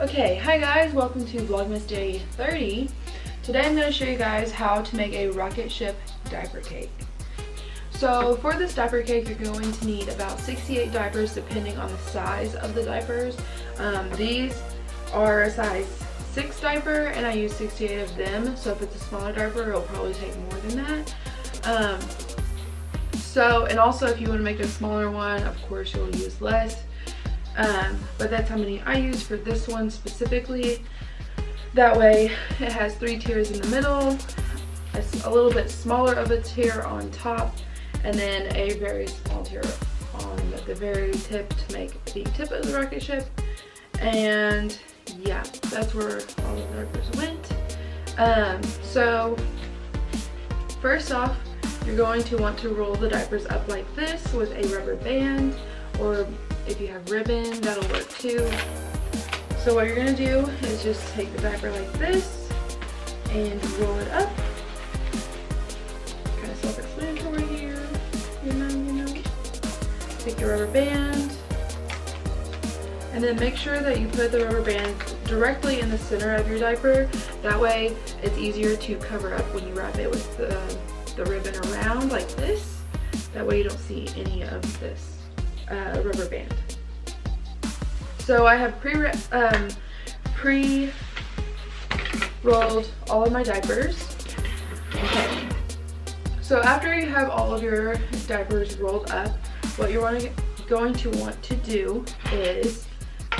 Okay, hi guys, welcome to Vlogmas Day 30. Today I'm going to show you guys how to make a rocket ship diaper cake. So for this diaper cake, you're going to need about 68 diapers depending on the size of the diapers. These are a size 6 diaper and I use 68 of them, so if it's a smaller diaper it'll probably take more than that. And also if you want to make a smaller one, of course you'll use less. But that's how many I use for this one specifically. That way it has 3 tiers in the middle, a little bit smaller of a tier on top, and then a very small tier on the very tip to make the tip of the rocket ship. And yeah, that's where all the diapers went. So first off, you're going to want to roll the diapers up like this with a rubber band, or if you have ribbon, that'll work too. So what you're gonna do is just take the diaper like this and roll it up. Kind of self-explanatory here, you know. Take your rubber band, and then make sure that you put the rubber band directly in the center of your diaper. That way it's easier to cover up when you wrap it with the ribbon around like this. That way you don't see any of this rubber band. So I have pre-rolled all of my diapers. Okay. So after you have all of your diapers rolled up, what you're going to want to do is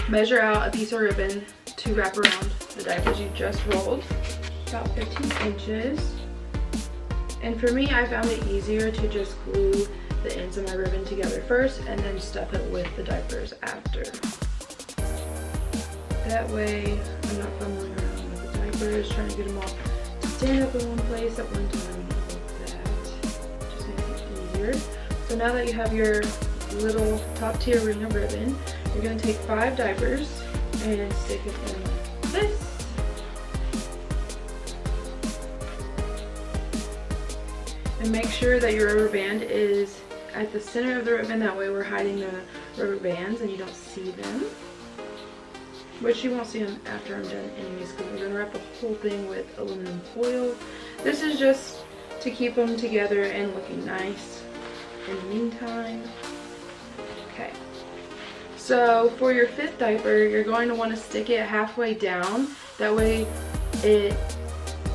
measure out a piece of ribbon to wrap around the diapers you just rolled, about 15 inches. And for me, I found it easier to just glue the ends of my ribbon together first and then stuff it with the diapers after. That way I'm not fumbling around with the diapers, trying to get them all to stand up in one place at one time like that. Just makes it easier. So now that you have your little top tier ring of ribbon, you're going to take 5 diapers and stick it in like this. And make sure that your rubber band is at the center of the ribbon, that way we're hiding the rubber bands and you don't see them. Which you won't see them after I'm done anyways, because we're going to wrap the whole thing with aluminum foil. This is just to keep them together and looking nice in the meantime. Okay. So for your 5th diaper, you're going to want to stick it halfway down. That way it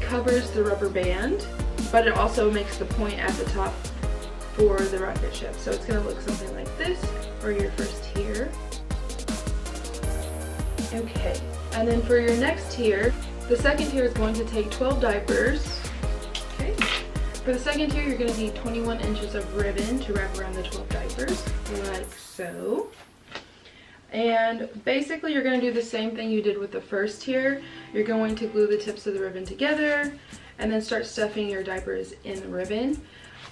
covers the rubber band, but it also makes the point at the top for the rocket ship. So it's going to look something like this for your first tier. Okay, and then for your next tier, the second tier is going to take 12 diapers. Okay, for the second tier, you're going to need 21 inches of ribbon to wrap around the 12 diapers, like so. And basically, you're going to do the same thing you did with the first tier. You're going to glue the tips of the ribbon together and then start stuffing your diapers in the ribbon.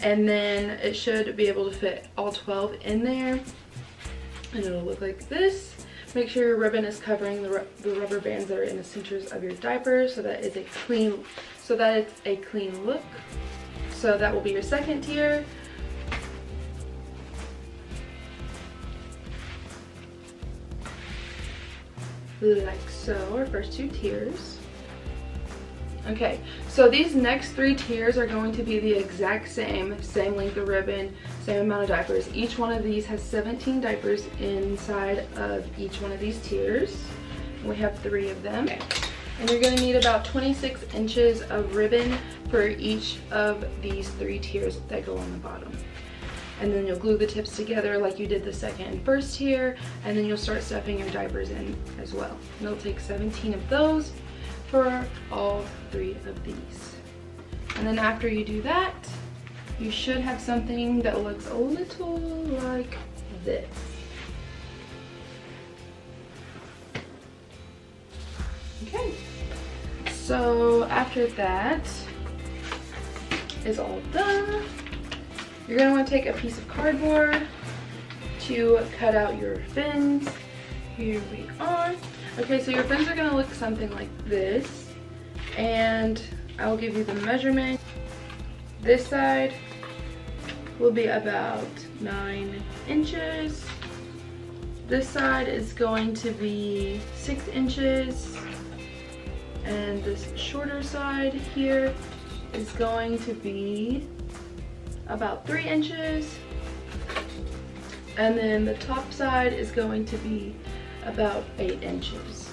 And then it should be able to fit all 12 in there. And it'll look like this. Make sure your ribbon is covering the rubber bands that are in the centers of your diaper so that it's a clean look. So that will be your second tier. Like so, our first 2 tiers. Okay, so these next 3 tiers are going to be the exact same length of ribbon, same amount of diapers. Each one of these has 17 diapers inside of each one of these tiers. We have 3 of them. Okay. And you're going to need about 26 inches of ribbon for each of these 3 tiers that go on the bottom. And then you'll glue the tips together like you did the second and first tier, and then you'll start stuffing your diapers in as well. And it'll take 17 of those for all 3 of these. And then after you do that, you should have something that looks a little like this. Okay, so after that is all done, you're going to want to take a piece of cardboard to cut out your fins. Here we are. Okay, so your fins are going to look something like this, and I'll give you the measurement. This side will be about 9 inches, This side is going to be 6 inches, and this shorter side here is going to be about 3 inches, and then the top side is going to be about 8 inches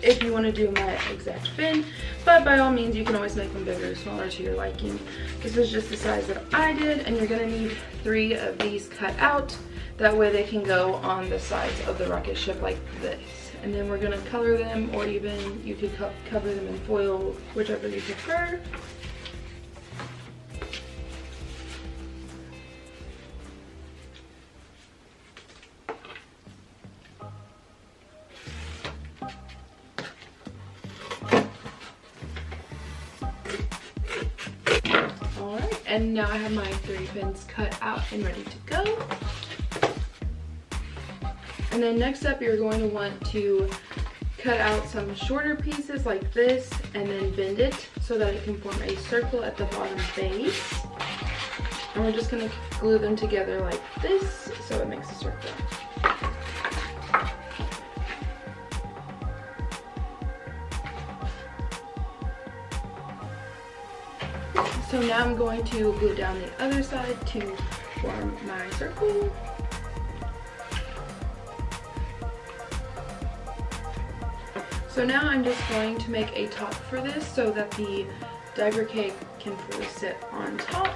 if you want to do my exact fin, but by all means you can always make them bigger or smaller to your liking. This is just the size that I did, and you're going to need 3 of these cut out. That way they can go on the sides of the rocket ship like this. And then we're going to color them, or even you could cover them in foil, whichever you prefer. Alright, and now I have my 3 fins cut out and ready to go. And then next up, you're going to want to cut out some shorter pieces like this and then bend it so that it can form a circle at the bottom base. And we're just going to glue them together like this so it makes a circle. So now I'm going to glue down the other side to form my circle. So now I'm just going to make a top for this so that the diaper cake can fully sit on top.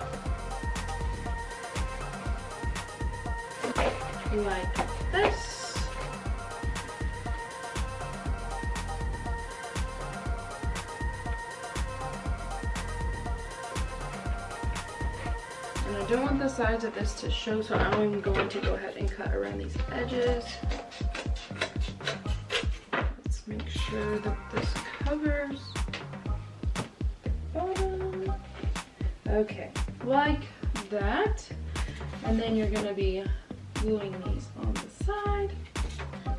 Like this. And I don't want the sides of this to show, so I'm going to go ahead and cut around these edges. Make sure that this covers the bottom. Okay, like that. And then you're going to be gluing these on the side.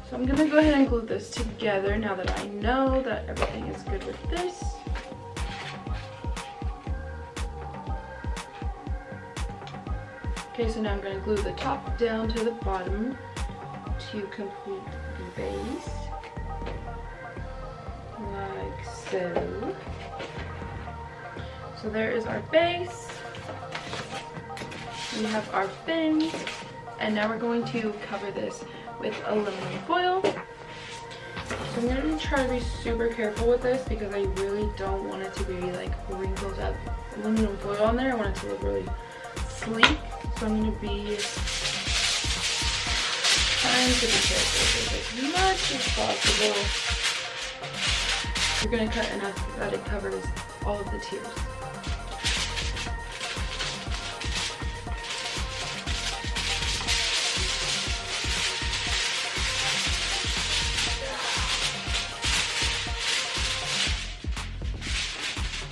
So I'm going to go ahead and glue this together now that I know that everything is good with this. Okay, so now I'm going to glue the top down to the bottom to complete the base. Like so. So there is our base. We have our fins, and now we're going to cover this with aluminum foil. So I'm going to try to be super careful with this because I really don't want it to be like wrinkled up aluminum foil on there. I want it to look really sleek. So I'm going to be trying to be careful with as much as possible. You're going to cut enough that it covers all of the tiers.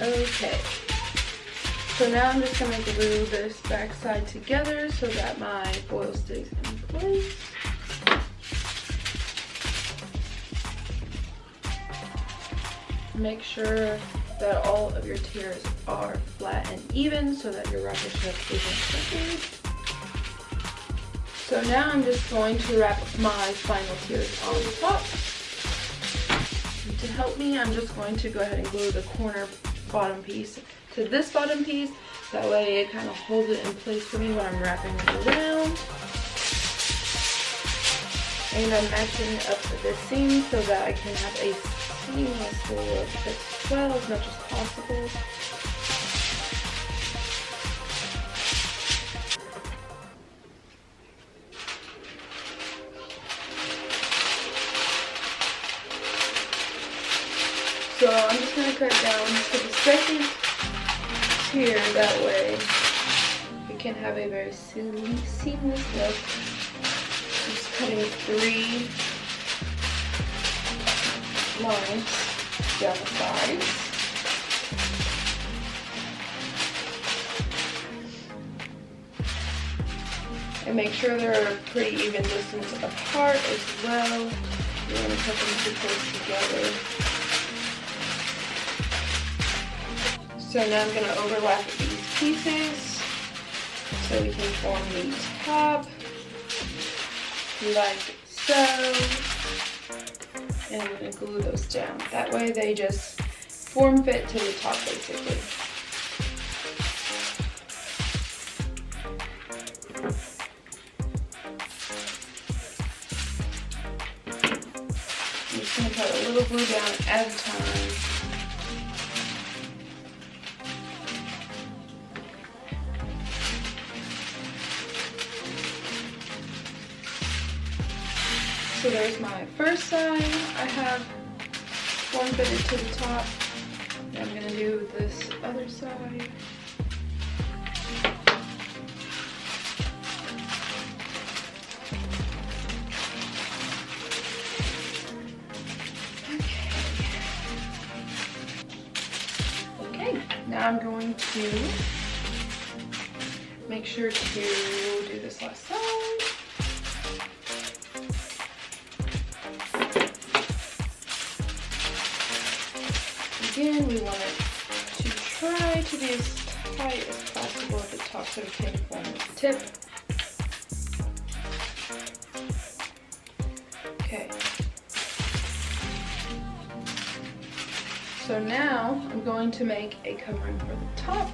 Okay, so now I'm just going to glue this back side together so that my foil stays in place. Make sure that all of your tiers are flat and even so that your rocket ship isn't crooked. So now I'm just going to wrap my final tiers on top. To help me, I'm just going to go ahead and glue the corner bottom piece to this bottom piece. That way it kind of holds it in place for me when I'm wrapping it around. And I'm matching up the seam so that I can have a seamless look as well as much as possible. So I'm just going to cut down to the second tier, that way we can have a very seamless look. Just cutting 3 lines down the sides. And make sure they're pretty even distance apart as well. You want to cut them too close together. So now I'm going to overlap these pieces so we can form the top like so. And I'm going to glue those down. That way they just form fit to the top basically. I'm just going to put a little glue down at a time. So there's my first side. I have form fitted to the top. And I'm going to do this other side. Okay, now I'm going to make sure to do this last side. Again, we want it to try to be as tight as possible at the top so it can form a tip. Okay. So now I'm going to make a covering for the top.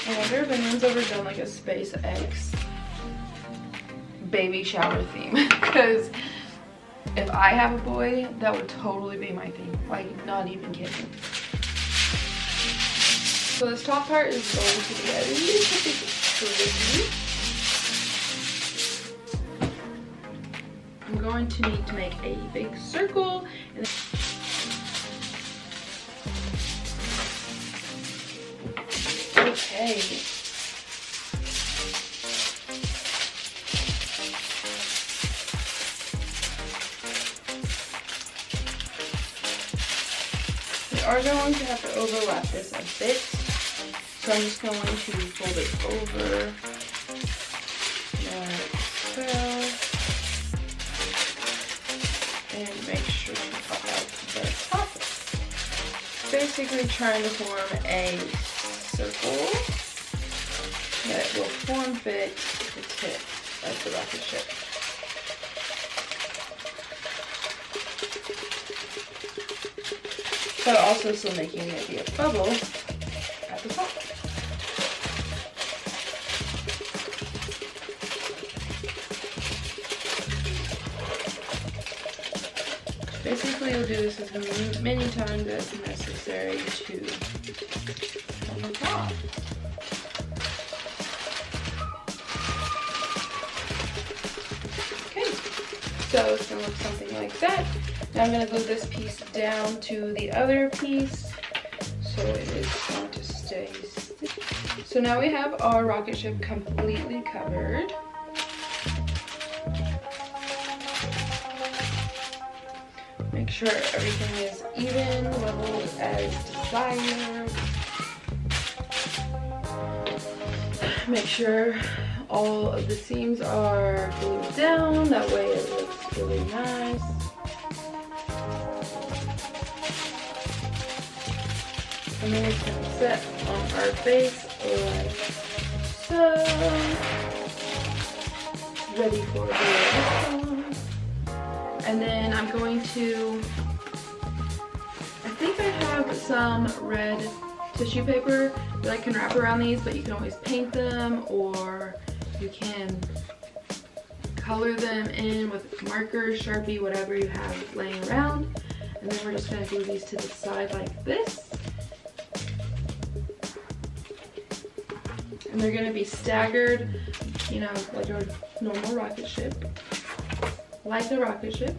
I wonder if anyone's ever done like a SpaceX baby shower theme, because if I have a boy, that would totally be my theme. Like, not even kidding. So this top part is going to be a little bit tricky. I'm going to need to make a big circle. And okay. We are going to have to overlap this a bit, so I'm just going to fold it over like so, and make sure to pop out the top. Basically trying to form a circle that will form fit the tip of the rocket ship. But also still making maybe a bubble at the top. Basically, you'll do this as many times as necessary to form the top. Okay, so it's going to look something like that. Now I'm going to glue this piece down to the other piece so it is going to stay sticky. So now we have our rocket ship completely covered. Make sure everything is even, level as desired. Make sure all of the seams are glued down, that way it looks really nice. And then it's going to set on our base like so. Ready for the next one. And then I'm going to, I think I have some red tissue paper that I can wrap around these, but you can always paint them or you can color them in with marker, Sharpie, whatever you have laying around. And then we're just going to glue these to the side like this. And they're going to be staggered, you know, like a normal rocket ship. Like a rocket ship.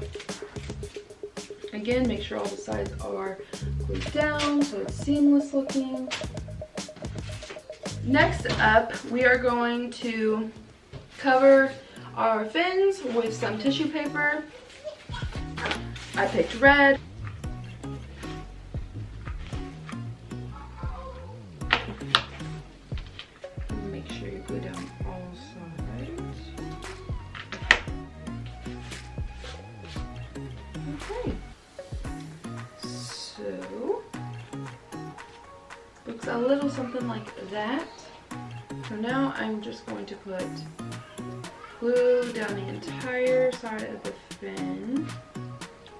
Again, make sure all the sides are glued down so it's seamless looking. Next up, we are going to cover our fins with some tissue paper. I picked red. Make sure you glue down all sides. Okay. So, looks a little something like that. So now I'm just going to put glue down the entire side of the fin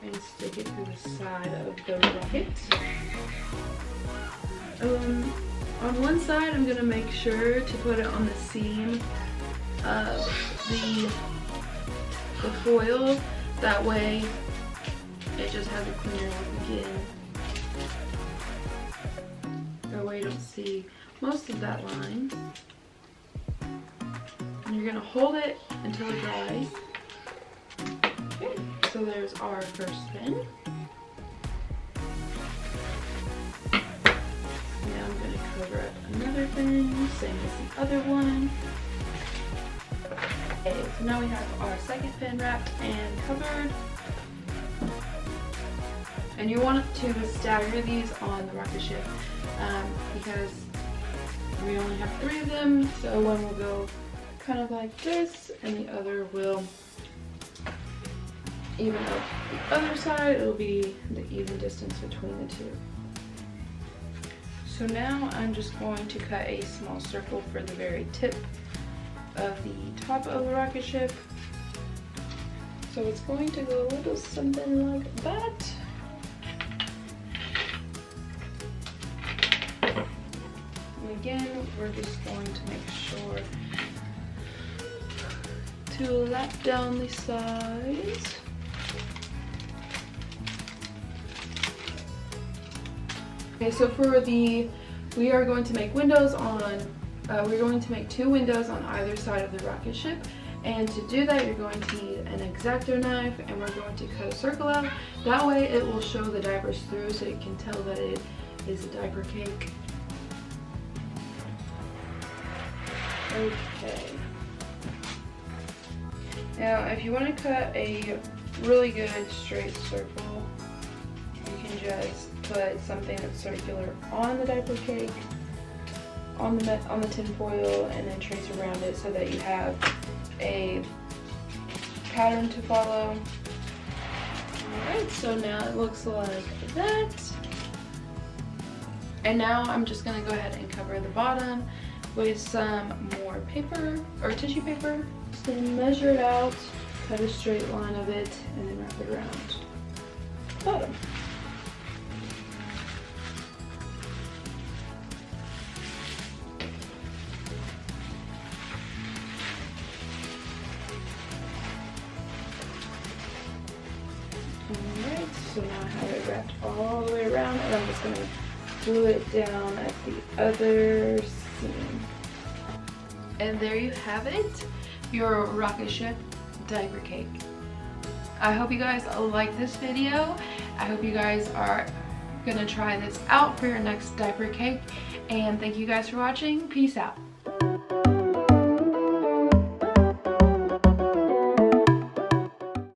and stick it to the side of the rocket. On one side, I'm gonna make sure to put it on the seam of the foil. That way, it just has a cleaner look again. That way you don't see most of that line. And you're gonna hold it until it dries. Okay, so there's our first fin. Now I'm gonna cover up another fin, same as the other one. Okay, so now we have our second fin wrapped and covered. And you want to stagger these on the rocket ship because we only have 3 of them, so one will go kind of like this and the other will even out the other side. It'll be the even distance between the two. So now I'm just going to cut a small circle for the very tip of the top of the rocket ship. So it's going to go a little something like that. And again, we're just going to make sure to lap down the sides. Okay, so we are going to make windows on, we're going to make 2 windows on either side of the rocket ship. And to do that, you're going to need an X-Acto knife, and we're going to cut a circle out. That way it will show the diapers through so you can tell that it is a diaper cake. Okay. Now, if you want to cut a really good straight circle, you can just put something that's circular on the diaper cake, on the tin foil, and then trace around it so that you have a pattern to follow. Alright, so now it looks like that. And now I'm just going to go ahead and cover the bottom with some more paper or tissue paper. Just going to measure it out, cut a straight line of it, and then wrap it around the bottom. Alright, so now I have it wrapped all the way around, and I'm just going to glue it down at the other seam. And there you have it, your rocket ship diaper cake. I hope you guys like this video. I hope you guys are gonna try this out for your next diaper cake. And thank you guys for watching. Peace out.